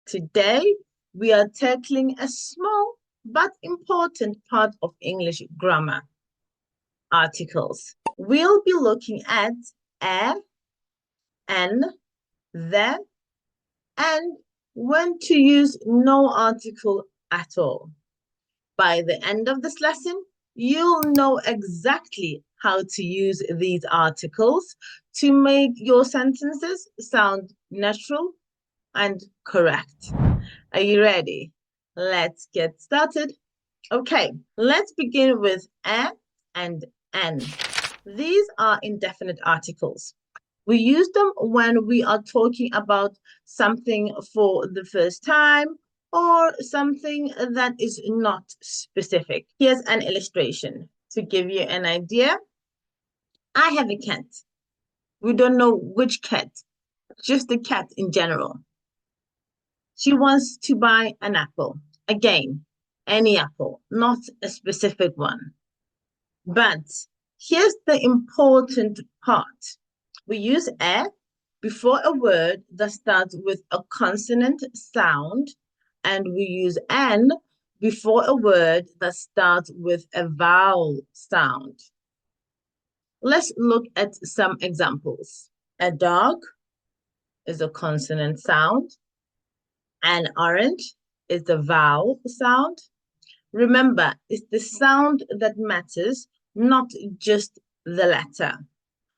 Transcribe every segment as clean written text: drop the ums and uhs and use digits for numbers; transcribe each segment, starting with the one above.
Today, we are tackling a small but important part of English grammar, articles. We'll be looking at a, an, the, and when to use no article at all. By the end of this lesson, you'll know exactly how to use these articles to make your sentences sound natural and correct. Are you ready? Let's get started. Okay, let's begin with a and an. These are indefinite articles. We use them when we are talking about something for the first time or something that is not specific. Here's an illustration to give you an idea. I have a cat. We don't know which cat, just the cat in general. She wants to buy an apple. Again, any apple, not a specific one. But here's the important part. We use a before a word that starts with a consonant sound, and we use an before a word that starts with a vowel sound. Let's look at some examples. A dog is a consonant sound. An orange is the vowel sound. Remember, it's the sound that matters, not just the letter.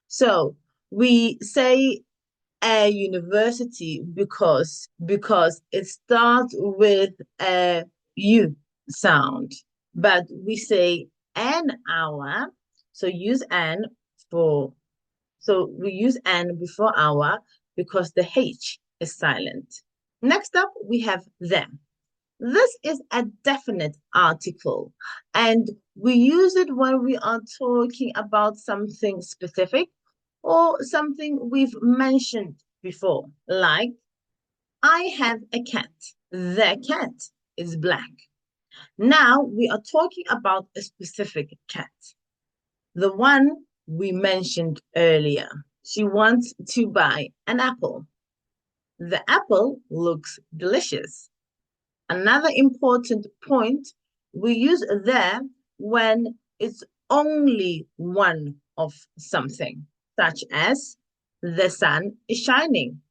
So we say a university because it starts with a U sound, but we say an hour. So use an for, so we use an before hour because the H is silent. Next up, we have them. This is a definite article, and we use it when we are talking about something specific or something we've mentioned before, like, I have a cat. The cat is black. Now we are talking about a specific cat, the one we mentioned earlier. She wants to buy an apple. The apple looks delicious. Another important point, we use there when it's only one of something, such as the sun is shining.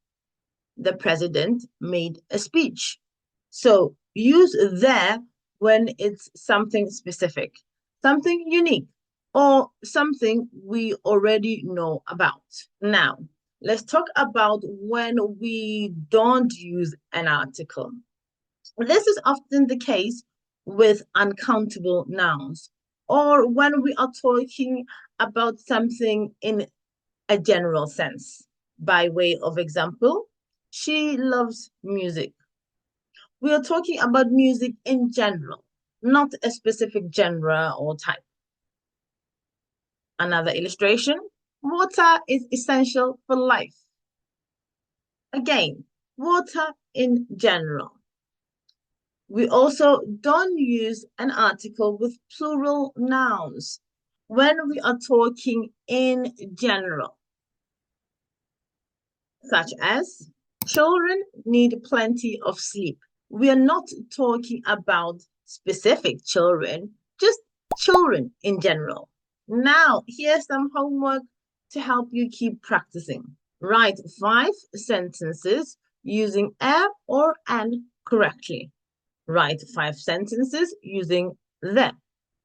The president made a speech. So use there when it's something specific, something unique, or something we already know about. Now, let's talk about when we don't use an article. This is often the case with uncountable nouns, or when we are talking about something in a general sense. By way of example, she loves music. We are talking about music in general, not a specific genre or type. Another illustration, water is essential for life. Again, water in general. We also don't use an article with plural nouns when we are talking in general, such as children need plenty of sleep. We are not talking about specific children, just children in general. Now, here's some homework to help you keep practicing. Write 5 sentences using a or an correctly. Write 5 sentences using the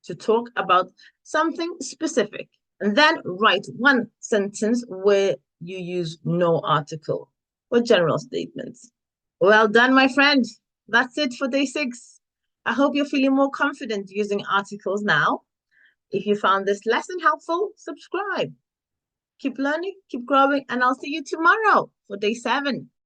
to talk about something specific. And then write 1 sentence where you use no article or general statements. Well done, my friend. That's it for day 6. I hope you're feeling more confident using articles now. If you found this lesson helpful, subscribe. Keep learning, keep growing, and I'll see you tomorrow for day 7.